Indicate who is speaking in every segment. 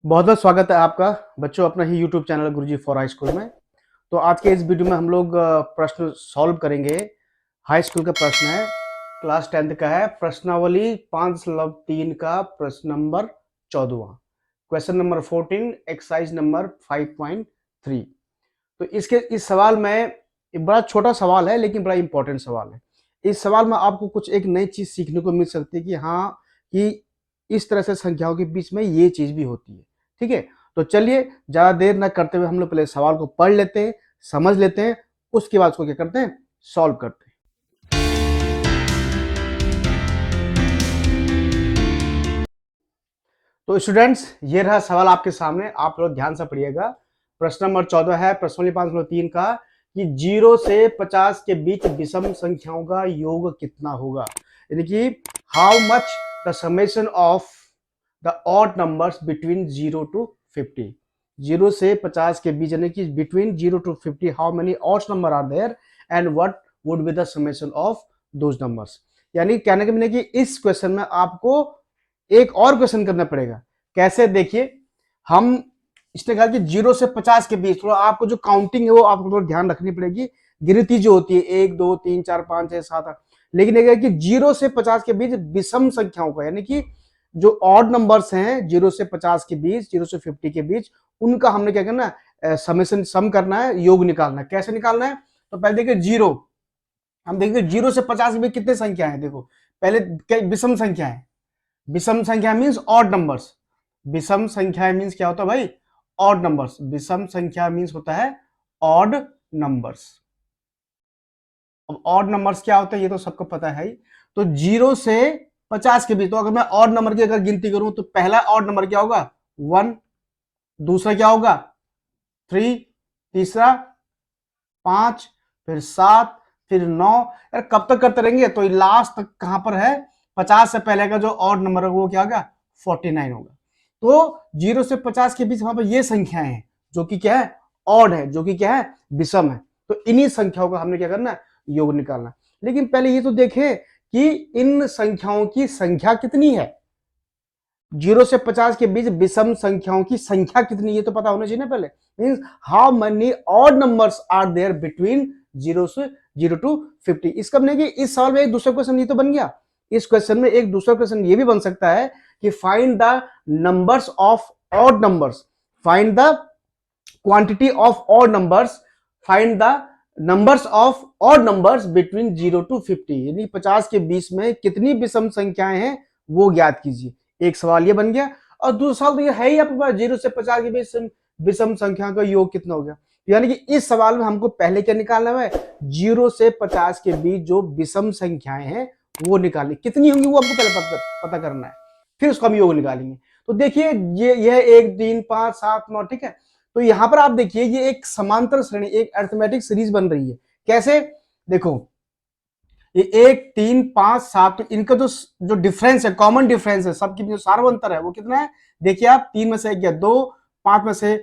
Speaker 1: बहुत बहुत स्वागत है आपका बच्चों अपना ही YouTube channel Guruji for high school में। तो आज के इस वीडियो में हम लोग प्रश्न सॉल्व करेंगे। हाई स्कूल का प्रश्न है, क्लास 10th का है। प्रश्नावली 5/3 का प्रश्न number 14, question number 14, exercise number 5.3। तो इसके इस सवाल में एक बड़ा छोटा सवाल है लेकिन बड़ा इंपॉर्टेंट सवाल है। इस सवाल में आपको कुछ एक नई चीज सीखने को मिल सकती है कि हाँ, कि इस तरह से संख्याओं के बीच में ये चीज भी होती है। ठीक है, तो चलिए ज्यादा देर न करते हुए हम लोग पहले सवाल को पढ़ लेते हैं, समझ लेते हैं, उसके बाद उसको क्या करते हैं, सॉल्व करते हैं। तो स्टूडेंट्स, ये रहा सवाल आपके सामने, आप लोग ध्यान से पढ़िएगा। प्रश्न नंबर 14 है प्रश्नावली 5/3 का कि 0 से 50 के बीच विषम संख्याओं का योग कितना होगा, यानी कि how much the summation of the odd numbers between 0 to 50। 0 से 50 के बीच यानी कि between 0 to 50 how many odd number are there and what would be the summation of those numbers. यानी कहने का मतलब कि इस क्वेश्चन में आपको एक और क्वेश्चन करना पड़ेगा। कैसे, देखिए, हम इसने कहा कि 0 से 50 के बीच, थोड़ा आपको जो काउंटिंग है वो आपको थोड़ा ध्यान रखनी पड़ेगी। गिनती जो होती है 1 2 3 4 5 6 7 8, लेकिन यह कि 0 से 50 के बीच विषम संख्याओं का, यानी कि जो ऑड नंबर्स हैं 0 से 50 के बीच, 0 से 50 के बीच, उनका हमने क्या करना है, समेशन सम करना है, योग निकालना है। कैसे निकालना है, तो पहले देखिए 0, हम देखिए 0 से 50 के बीच कितने संख्या है। देखो पहले विषम संख्या है, विषम संख्या मींस ऑड नंबर्स। विषम संख्या मींस क्या होता है भाई, ऑड नंबर्स। विषम संख्या मींस होता है ऑड नंबर्स। अब ऑड नंबर्स क्या होते हैं ये तो सबको पता है ही। तो 0 से 50 के बीच, तो अगर मैं ऑड नंबर की अगर गिनती करूं तो पहला ऑड नंबर क्या होगा 1, दूसरा क्या होगा 3, तीसरा 5, फिर 7, फिर 9। यार कब तक करते रहेंगे, तो लास्ट तक कहां पर है, 50 से पहले का जो ऑड नंबर है वो क्या होगा 49 होगा। तो 0 से 50 के बीच वहां पर ये संख्याएं हैं जो कि क्या है, ऑड है, जो कि क्या है, विषम है। तो इन्हीं संख्याओं का हमने क्या करना है, योग निकालना। लेकिन पहले ये तो देखें कि इन संख्याओं की संख्या कितनी है। 0 से 50 के बीच विषम संख्याओं की संख्या कितनी, ये तो पता होना चाहिए ना पहले। Means how many odd numbers are there between 0 to 50। इसका मतलब कि इस सवाल में एक दूसरा क्वेश्चन ये तो बन गया। इस क्वेश्चन में एक दूसरा क्वेश्चन ये भी बन सकता है कि find the numbers of odd numbers, find the quantity of odd numbers, find the numbers of odd numbers between 0 to 50, यानी 50 के बीच में कितनी विषम संख्याएं हैं वो ज्ञात कीजिए। एक सवाल ये बन गया। और दूसरा सवाल तो ये है ही आपके पास, 0 से 50 के बीच विषम संख्या का योग कितना हो गया। यानी कि इस सवाल में हमको पहले क्या निकालना है, 0 से 50 के बीच जो विषम संख्याएं हैं वो निकालनी, कितनी होंगी वो हमको पहले पता करना है, फिर उसका हम योग निकालेंगे। तो देखिए ये 1 3 5 7 9, ठीक है। तो यहां पर आप देखिए ये एक समांतर श्रेणी, एक अरिथमेटिक सीरीज बन रही है। कैसे, देखो ये 1 3 5 7, तो इनका जो डिफरेंस है, कॉमन डिफरेंस है, सबकी जो सार्वंतर है वो कितना है, देखिए आप 3 में से 1 गया 2, 5 में से,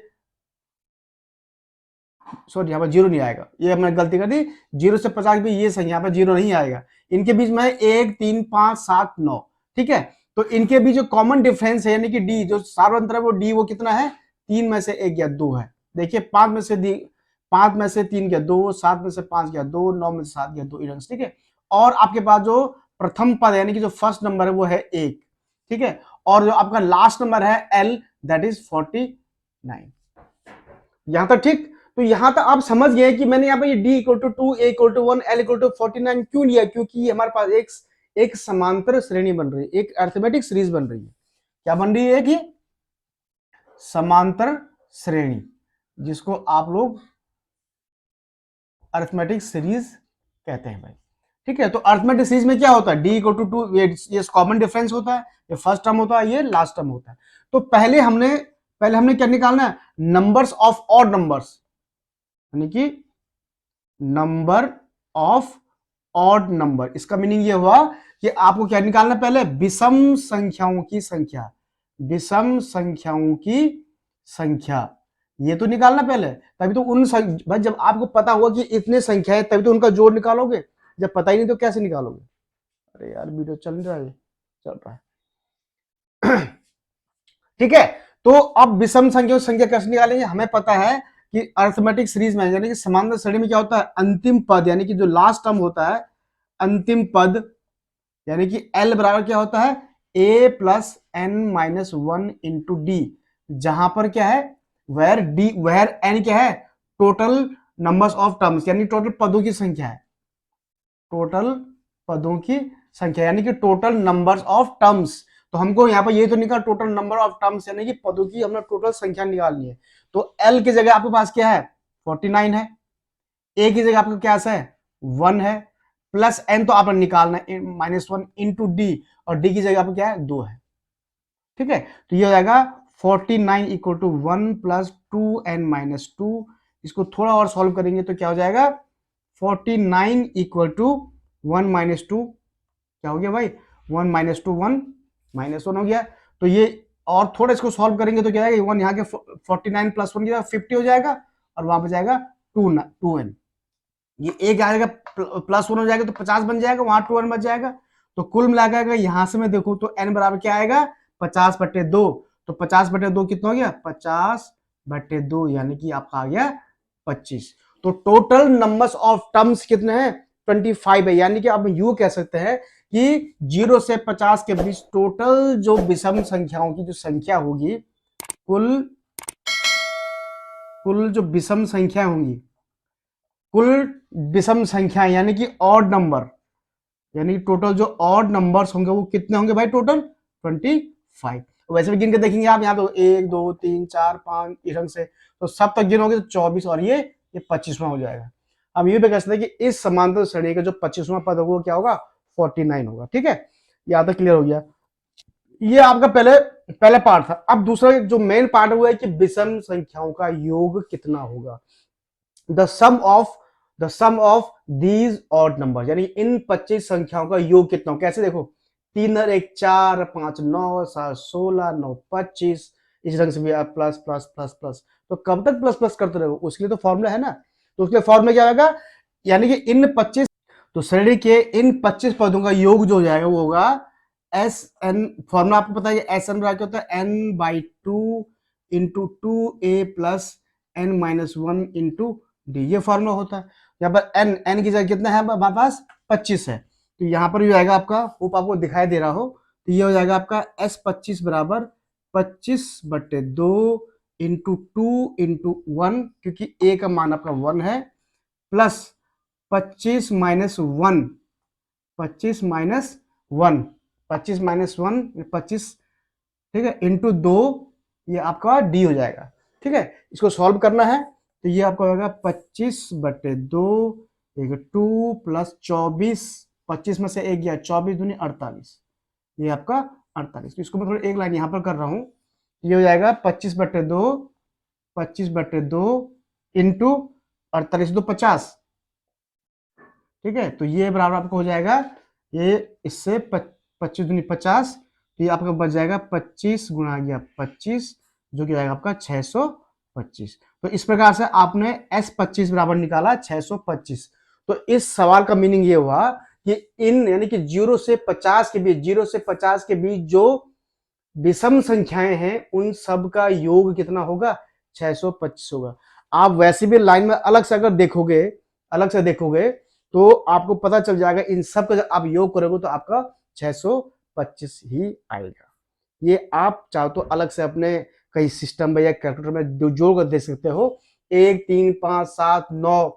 Speaker 1: सॉरी यहाँ पर 0 नहीं आएगा, ये हमने गलती कर दी। 0 से 50 भी ये संख्या पर 0 नहीं आएगा। इनके बीच में 1 3 5 7 9, ठीक है। तो इनके बीच जो कॉमन डिफरेंस है यानी कि डी, जो सार्वंतर है वो डी, वो कितना है, 3 में से 1 गया 2 है। देखिए 5 में से 3 गया 2, 7 में से 5 गया 2, 9 में से 7 गया 2, ठीक है। और आपके पास जो प्रथम पद यानी कि जो फर्स्ट नंबर है वो है 1, ठीक है। और जो आपका लास्ट नंबर है एल, दैट इज 49। यहां तक ठीक। तो यहां तक आप समझ गए कि मैंने यहाँ पे d equal to 2, a equal to 1, l equal to 49 क्यों लिया, क्योंकि हमारे पास एक समांतर श्रेणी बन रही है, एक अरिथमेटिक सीरीज बन रही है। क्या बन रही है कि समांतर श्रेणी, जिसको आप लोग अरिथमेटिक सीरीज कहते हैं भाई, ठीक है। तो अरिथमेटिक सीरीज में क्या होता है, d इक्वल टू 2, ये कॉमन डिफरेंस होता है, ये फर्स्ट टर्म होता है, ये लास्ट टर्म होता है। तो पहले हमने क्या निकालना है, नंबर्स ऑफ ऑड नंबर्स, यानी कि नंबर ऑफ ऑड नंबर। इसका मीनिंग ये हुआ कि आपको क्या निकालना, पहले विषम संख्याओं की संख्या, विषम संख्याओं की संख्या, ये तो निकालना पहले। तभी तो भाई जब आपको पता होगा कि इतने संख्याएं तभी तो उनका जोड़ निकालोगे, जब पता ही नहीं तो कैसे निकालोगे। अरे यार वीडियो चल रहा है, चल रहा है ठीक है। तो अब विषम संख्या संख्या कैसे निकालेंगे, हमें पता है कि अरिथमेटिक सीरीज में यानी कि समांतर श्रेणी में क्या होता है, अंतिम पद यानी कि जो लास्ट टर्म होता है अंतिम पद यानी कि L बराबर क्या होता है a plus n minus one into d, जहां पर क्या है वेयर n क्या है टोटल नंबर्स ऑफ टर्म्स यानी टोटल पदों की संख्या है, टोटल पदों की संख्या यानी कि टोटल नंबर्स ऑफ टर्म्स। तो हमको यहाँ पर ये तो निकाल टोटल नंबर ऑफ टर्म्स यानी कि पदों की हमने टोटल संख्या निकालनी है। तो L की जगह आपके पास क्या है 49 है, A की जगह आपका क्या है 1 है, प्लस n तो आपने निकालना है -1 इंटू डी, और डी की जगह आपका क्या है 2 है। ठीक है, तो ये हो जाएगा 49 इक्वल टू 1 प्लस 2n-2। इसको थोड़ा और सॉल्व करेंगे तो क्या हो जाएगा 49 इक्वल टू 1 माइनस 2, क्या हो गया भाई 1 माइनस 2 1 माइनस 1 हो गया। तो ये और थोड़ा इसको सॉल्व करेंगे तो क्या आएगा 1 यहाँ के 49 प्लस 1 की जगह 50 हो जाएगा, और वहां पर जाएगा 2n, ये एक आएगा प्लस 1 हो जाएगा तो 50 बन जाएगा, वहां 2n बच जाएगा। तो कुल मिलाकर यहां से मैं देखूं तो n बराबर क्या आएगा 50/2, तो 50/2 कितना हो गया 50/2 यानी कि आपका आ गया 25। तो टोटल नंबर्स ऑफ टर्म्स कितने हैं 25 है, यानी कि आप यू कह सकते हैं कि 0 से 50 के बीच टोटल जो विषम संख्याओं की जो संख्या होगी, कुल जो विषम संख्या होंगी, कुल विषम संख्या यानी कि ऑड नंबर, यानी टोटल जो ऑड नंबर्स होंगे वो कितने होंगे भाई टोटल 25। वैसे भी गिन के देखेंगे आप यहाँ पे 1 2 3 4 5 इस ढंग से, तो सब तक गिनोगे तो 24 और ये 25वां हो जाएगा। अब ये भी कह सकते हैं कि इस समांतर श्रेणी का जो 25वां पद होगा वो क्या होगा 49 होगा। ठीक है, यहाँ तक क्लियर हो गया। ये आपका पहले पार्ट था। अब दूसरा जो मेन पार्ट हुआ है कि विषम संख्याओं का योग कितना होगा, the sum of these odd number, यानी इन 25 संख्याओं का योग कितना हो। कैसे देखो 3 और 1 4 5 9 7 16 9 25, इस ढंग से भी आप प्लस प्लस प्लस प्लस, तो कब तक प्लस प्लस करते रहो, उसके लिए तो फॉर्मूला है ना। तो उसके फॉर्मूला क्या होगा, यानी कि इन 25, तो श्रेणी के इन 25 पदों का योग जो हो जाएगा वो होगा एस एन, फॉर्मूला आपको पता है एस एन क्या होता है n/2 into 2a plus n-1 into D, ये फॉर्मूला होता है। यहाँ पर n की जगह कितना है हमारे पास 25 है, तो यहाँ पर भी आएगा आपका, होप आपको दिखाई दे रहा हो, तो ये हो जाएगा आपका S25 बराबर 25/2 इंटू 2 इंटू 1, क्योंकि a का मान आपका 1 है, प्लस 25 माइनस 1, 25 माइनस 1, 25 माइनस 1 25, ठीक है, इंटू 2, ये आपका डी हो जाएगा। ठीक है, इसको सॉल्व करना है तो ये आपका होगा 25/2 एक 2 प्लस 24, 25 में से 1 गया 24 दूनी 48, ये आपका 48। तो इसको मैं थोड़ा एक लाइन यहाँ पर कर रहा हूँ, ये हो जाएगा 25/2 इंटू 48 तो 50। ठीक है, तो ये बराबर आपको हो जाएगा, ये इससे 25 दूनी 50, तो ये आपका बच जाएगा 25 गुणा गया 25, जो कि आएगा आपका 625। तो इस प्रकार से आपने S25 बराबर निकाला 625। तो इस सवाल का मीनिंग ये हुआ कि इन यानी कि 0 से 50 के बीच, 0 से 50 के बीच जो विषम संख्याएं हैं उन सब का योग कितना होगा 625 होगा। आप वैसे भी लाइन में अलग से अगर देखोगे, अलग से देखोगे तो आपको पता चल जाएगा, इन सब का जब आप योग करोगे तो आपका 625 ही आएगा। ये आप चाहो तो अलग से अपने कई सिस्टम में या कैलकुलेटर में जोड़ कर दे सकते हो, 1 3 5 7 9,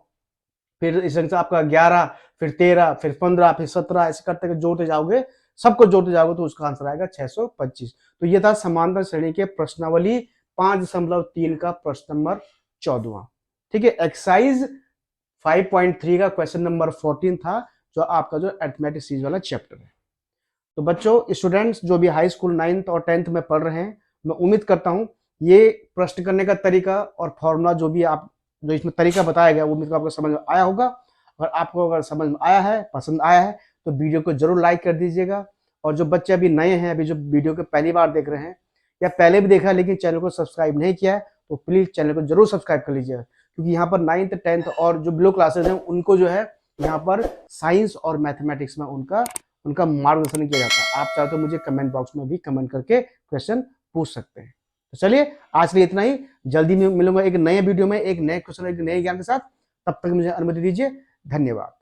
Speaker 1: फिर इस ढंग से आपका 11, फिर 13, फिर 15, फिर 17, ऐसे करते करते जोड़ते जाओगे, सबको जोड़ते जाओगे तो उसका आंसर आएगा 625। तो ये था समांतर श्रेणी के प्रश्नावली 5.3 का प्रश्न नंबर 14। ठीक है, एक्सरसाइज 5.3 का क्वेश्चन नंबर 14 था, जो आपका जो अरिथमेटिक सीरीज वाला चैप्टर है। तो बच्चों स्टूडेंट्स जो भी हाई स्कूल 9th और 10th में पढ़ रहे हैं, मैं उम्मीद करता हूं ये प्रश्न करने का तरीका और फॉर्मूला जो भी आप जो इसमें तरीका बताया गया वो आपको समझ में आया होगा। और आपको अगर समझ में आया है, पसंद आया है, तो वीडियो को जरूर लाइक कर दीजिएगा। और जो बच्चे अभी नए हैं, अभी जो वीडियो को पहली बार देख रहे हैं या पहले भी देखा है लेकिन चैनल को सब्सक्राइब नहीं किया है, तो प्लीज चैनल को जरूर सब्सक्राइब कर लीजिएगा, क्योंकि यहाँ पर 9th 10th और जो बिलो क्लासेज हैं उनको जो है यहाँ पर साइंस और मैथमेटिक्स में उनका मार्गदर्शन किया जाता है। आप चाहे तो मुझे कमेंट बॉक्स में भी कमेंट करके क्वेश्चन पूछ सकते हैं। तो चलिए आज के लिए इतना ही, जल्दी मिलूंगा एक नए वीडियो में, एक नए क्वेश्चन, एक नए ज्ञान के साथ। तब तक मुझे अनुमति दीजिए, धन्यवाद।